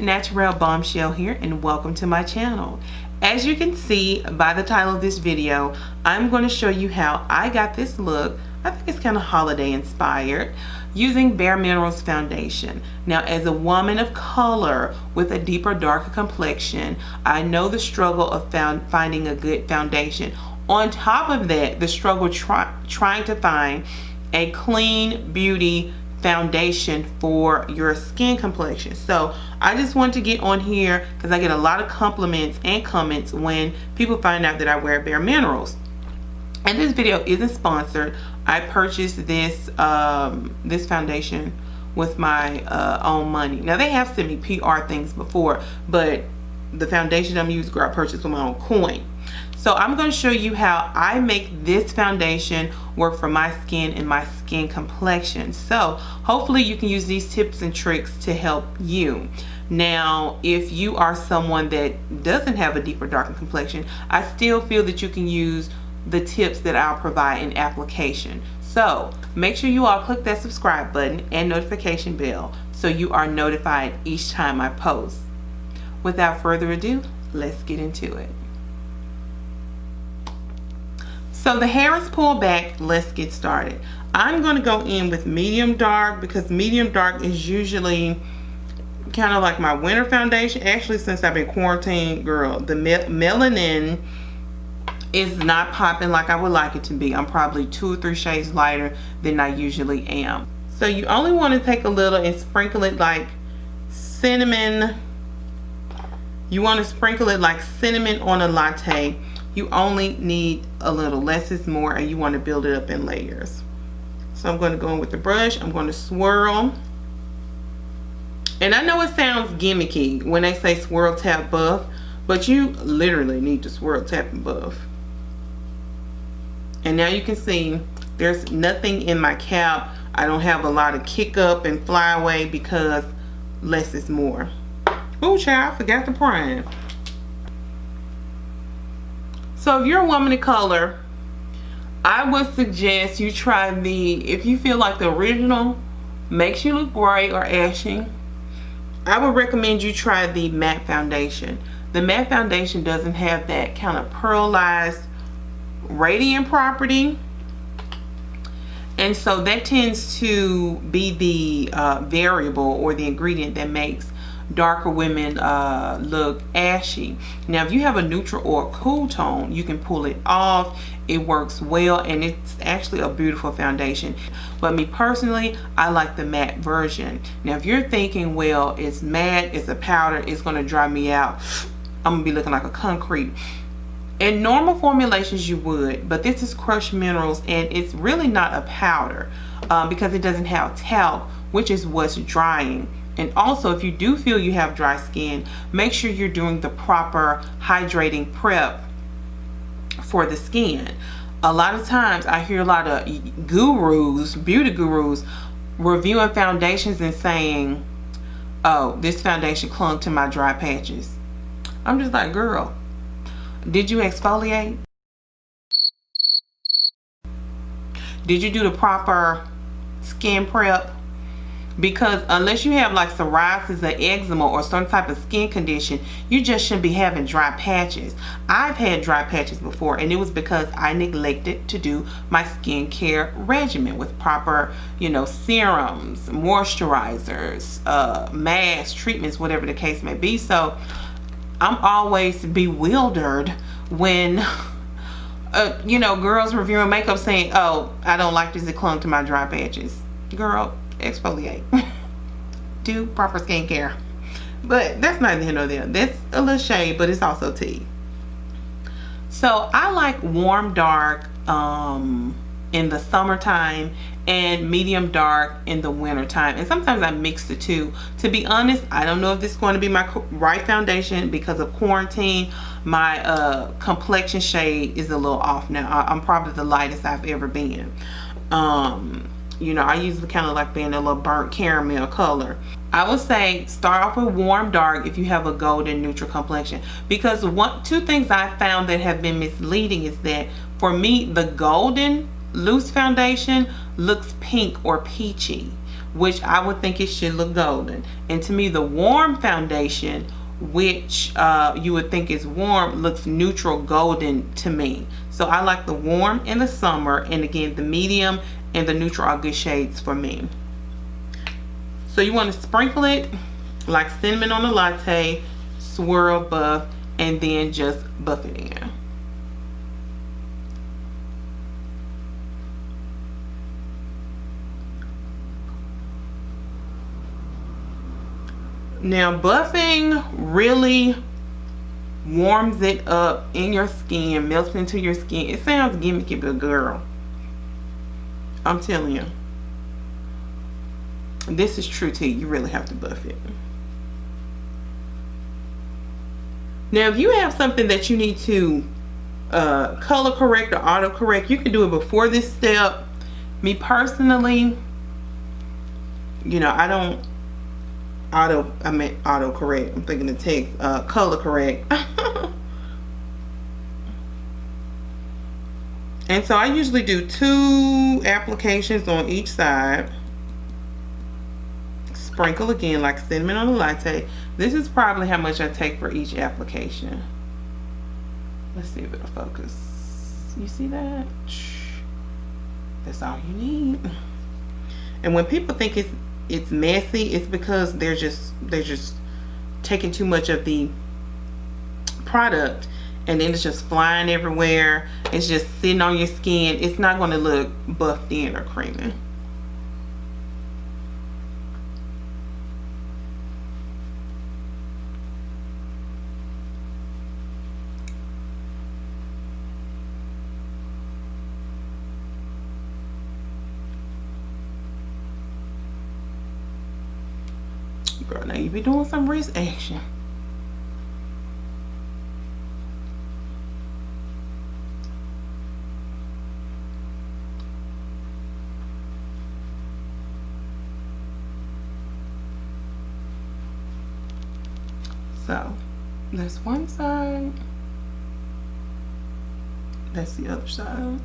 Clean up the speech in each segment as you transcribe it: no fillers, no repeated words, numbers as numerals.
Natural Bombshell here, and welcome to my channel. As you can see by the title of this video, I'm going to show you how I got this look. I think it's kind of holiday inspired, using BareMinerals foundation. Now, as a woman of color with a deeper, darker complexion, I know the struggle of finding a good foundation. On top of that, the struggle trying to find a clean beauty foundation for your skin complexion. So I just want to get on here because I get a lot of compliments and comments when people find out that I wear BareMinerals. And this video isn't sponsored. I purchased this this foundation with my own money. Now, they have sent me PR things before, but the foundation I'm using, I purchased with my own coin. So I'm going to show you how I make this foundation work for my skin and my skin complexion. So hopefully you can use these tips and tricks to help you. Now, if you are someone that doesn't have a deeper, darker complexion, I still feel that you can use the tips that I'll provide in application. So make sure you all click that subscribe button and notification bell so you are notified each time I post. Without further ado, let's get into it. So the hair is pulled back. Let's get started. I'm going to go in with medium dark because medium dark is usually kind of like my winter foundation. Actually, since I've been quarantined, girl, the melanin is not popping like I would like it to be. I'm probably 2 or 3 shades lighter than I usually am. So you only want to take a little and sprinkle it like cinnamon. You want to sprinkle it like cinnamon on a latte. You only need a little, less is more, and you want to build it up in layers. So I'm going to go in with the brush. I'm going to swirl. And I know it sounds gimmicky when they say swirl, tap, buff, but you literally need to swirl, tap, and buff. And now you can see there's nothing in my cap. I don't have a lot of kick up and fly away because less is more. Oh, child, I forgot the prime. So if you're a woman of color, I would suggest you try if you feel like the original makes you look gray or ashy, I would recommend you try the matte foundation. The matte foundation doesn't have that kind of pearlized radiant property, and so that tends to be the variable or the ingredient that makes darker women look ashy. Now, if you have a neutral or a cool tone, you can pull it off. It works well, and it's actually a beautiful foundation. But me personally, I like the matte version. Now, if you're thinking, well, it's matte, it's a powder, it's going to dry me out, I'm gonna be looking like a concrete. In normal formulations you would, but this is crushed minerals, and it's really not a powder because it doesn't have talc, which is what's drying. And also, if you do feel you have dry skin, make sure you're doing the proper hydrating prep for the skin. A lot of times I hear a lot of gurus, beauty gurus, reviewing foundations and saying, oh, this foundation clung to my dry patches. I'm just like, girl, did you exfoliate? Did you do the proper skin prep? Because unless you have like psoriasis or eczema or some type of skin condition, you just shouldn't be having dry patches. I've had dry patches before, and it was because I neglected to do my skincare regimen with proper, serums, moisturizers, masks, treatments, whatever the case may be. So I'm always bewildered when girls reviewing makeup saying, oh, I don't like this, it clung to my dry patches. Girl, exfoliate. Do proper skincare. But that's neither here nor there. That's a little shade, but it's also tea. So I like warm dark in the summertime and medium dark in the winter time, and sometimes I mix the two. To be honest, I don't know if this is going to be my right foundation because of quarantine. My complexion shade is a little off now. I'm probably the lightest I've ever been. I usually kind of like being a little burnt caramel color. I would say start off with warm dark if you have a golden neutral complexion, because two things I found that have been misleading is that for me, the golden loose foundation looks pink or peachy, which I would think it should look golden. And to me, the warm foundation, which you would think is warm, looks neutral golden to me. So I like the warm in the summer, and again, the medium and the neutral are good shades for me. So you want to sprinkle it like cinnamon on a latte, swirl, buff, and then just buff it in. Now buffing really warms it up in your skin, melts into your skin. It sounds gimmicky, but girl, I'm telling you, this is true tea. You really have to buff it. Now if you have something that you need to color correct or auto correct, you can do it before this step. Me personally, you know, I don't auto correct. I'm thinking the text, color correct. And so I usually do 2 applications on each side. Sprinkle again like cinnamon on a latte. This is probably how much I take for each application. Let's see if it'll focus. You see that? That's all you need. And when people think it's messy, it's because they're just taking too much of the product, and then it's just flying everywhere. It's just sitting on your skin. It's not going to look buffed in or creamy. Girl, now you be doing some wrist action. So that's one side, that's the other side.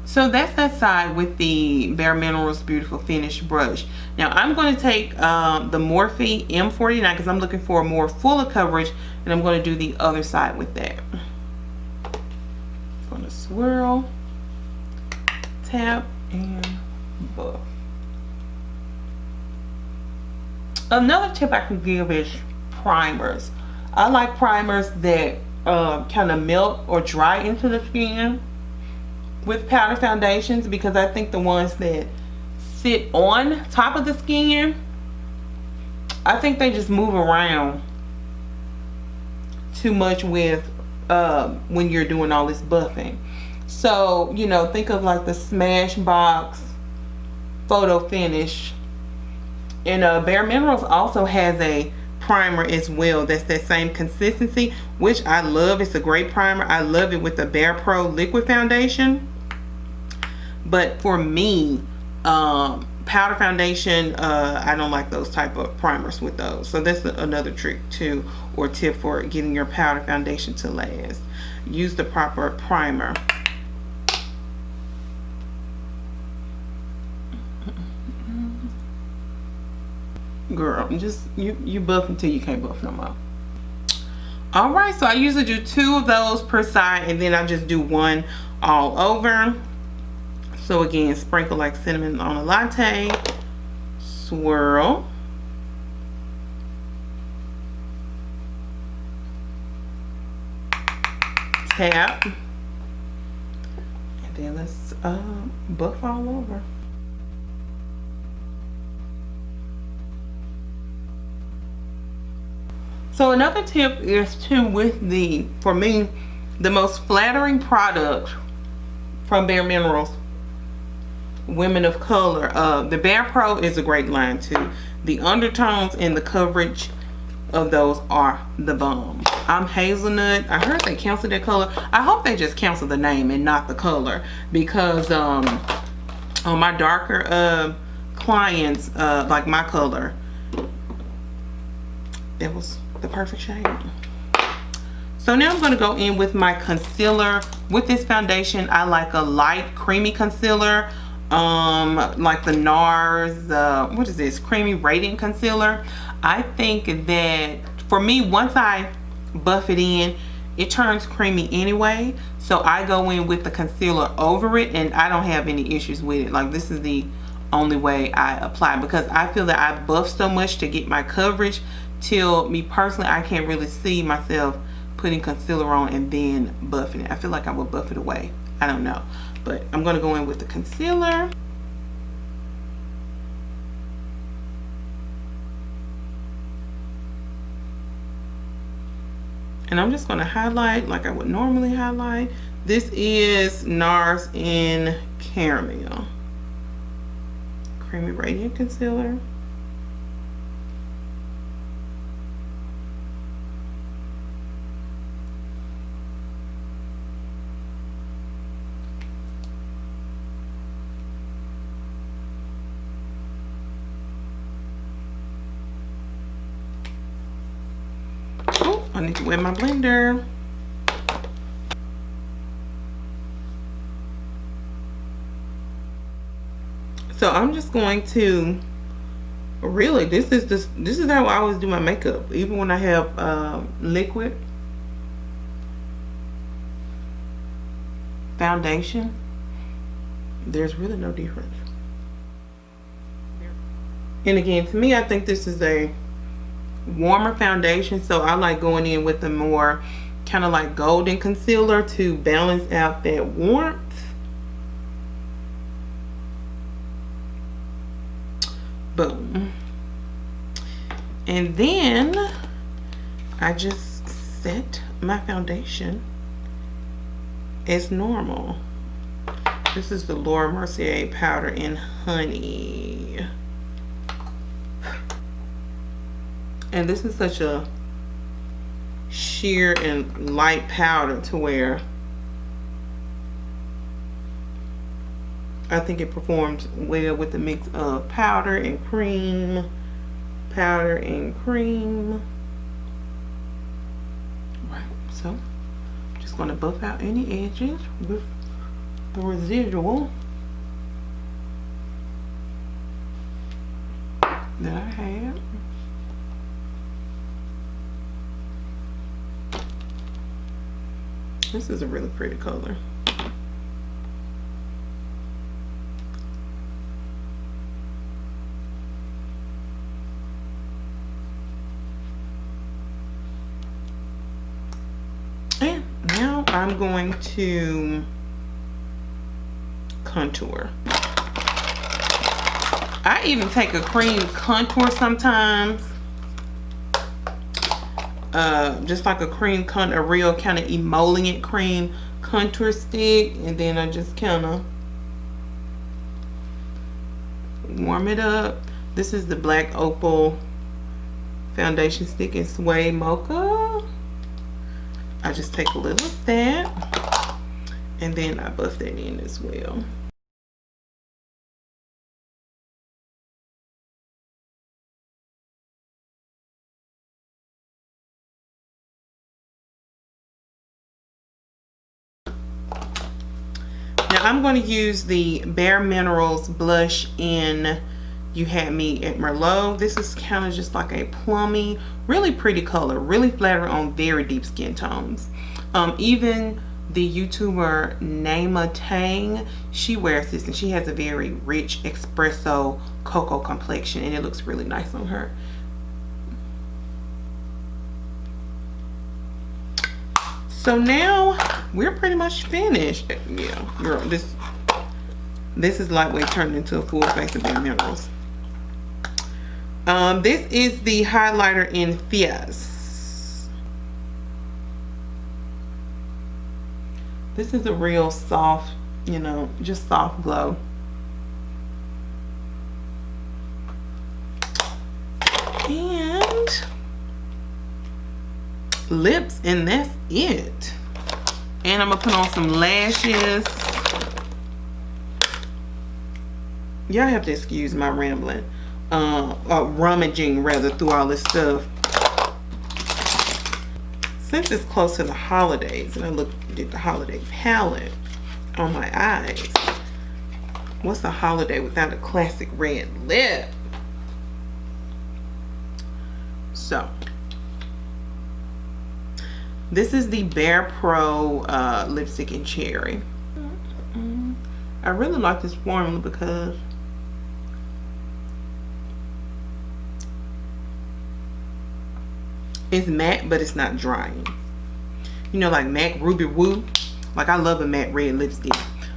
So that's that side with the BareMinerals Beautiful Finish brush. Now I'm going to take the Morphe M49 because I'm looking for a more fuller coverage, and I'm going to do the other side with that. I'm going to swirl, tap, and buff. Another tip I can give is primers. I like primers that kind of melt or dry into the skin with powder foundations, because I think the ones that sit on top of the skin, I think they just move around too much with when you're doing all this buffing. So, you know, think of like the Smashbox Photo Finish. And BareMinerals also has a primer as well that's that same consistency, which I love. It's a great primer. I love it with the BarePro liquid foundation. But for me, powder foundation, I don't like those type of primers with those. So that's another trick too, or tip for getting your powder foundation to last. Use the proper primer. Girl, just you buff until you can't buff no more. All right, so I usually do 2 of those per side, and then I just do 1 all over. So again, sprinkle like cinnamon on a latte, swirl, tap, and then let's buff all over. So another tip is to, with the, for me, the most flattering product from BareMinerals, Women of Color, the BarePro is a great line too. The undertones and the coverage of those are the bomb. I'm Hazelnut. I heard they canceled their color. I hope they just canceled the name and not the color, because on my darker clients, like my color, it was the perfect shade. So now I'm going to go in with my concealer. With this foundation, I like a light creamy concealer, like the NARS, what is this, creamy radiant concealer. I think that for me, once I buff it in, it turns creamy anyway, so I go in with the concealer over it, and I don't have any issues with it. Like, this is the only way I apply, because I feel that I buff so much to get my coverage, till me personally, I can't really see myself putting concealer on and then buffing it. I feel like I would buff it away. I don't know, but I'm going to go in with the concealer. And I'm just going to highlight like I would normally highlight. This is NARS in Caramel Creamy Radiant Concealer. I need to wet my blender. So I'm just going to really, this is how I always do my makeup, even when I have liquid foundation. There's really no difference. And again, to me, I think this is a warmer foundation, so I like going in with a more kind of like golden concealer to balance out that warmth. Boom. And then I just set my foundation as normal. This is the Laura Mercier powder in Honey. And this is such a sheer and light powder to where I think it performs well with the mix of powder and cream. Powder and cream. Right, so I'm just going to buff out any edges with the residual that I have. This is a really pretty color. And now I'm going to contour. I even take a cream contour sometimes. Just like a cream a real kind of emollient cream contour stick, and then I just kind of warm it up. This is the Black Opal foundation stick in Suede Mocha. I just take a little of that, and then I buff that in as well. Now I'm going to use the BareMinerals blush in You Had Me at Merlot. This is kind of just like a plummy, really pretty color, really flattering on very deep skin tones. Even the YouTuber Nama Tang, she wears this, and she has a very rich espresso cocoa complexion, and it looks really nice on her. So now we're pretty much finished. Yeah, girl, this is lightweight turned into a full face of BareMinerals. This is the highlighter in Fierce. This is a real soft, you know, just soft glow. And lips, and that's it. And I'm gonna put on some lashes. Y'all have to excuse my rambling, rummaging rather through all this stuff. Since it's close to the holidays and I looked at the holiday palette on my eyes, what's a holiday without a classic red lip? So this is the BarePro lipstick in cherry. I really like this formula because it's matte, but it's not drying. You know, like MAC Ruby Woo. Like, I love a matte red lipstick,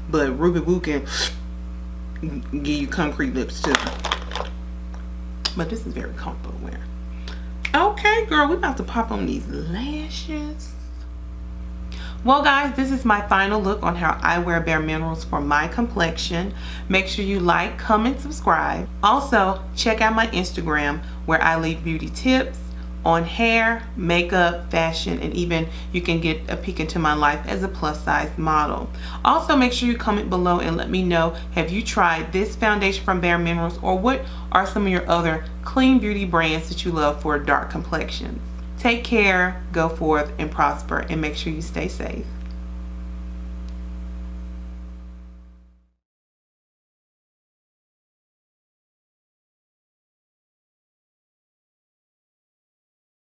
but Ruby Woo can give you concrete lips too. But this is very comfortable wear. Okay, girl, we're about to pop on these lashes. Well, guys, this is my final look on how I wear BareMinerals for my complexion. Make sure you like, comment, subscribe. Also, check out my Instagram where I leave beauty tips on hair, makeup, fashion, and even you can get a peek into my life as a plus size model. Also, make sure you comment below and let me know, have you tried this foundation from BareMinerals, or what are some of your other clean beauty brands that you love for dark complexions? Take care, go forth and prosper, and make sure you stay safe.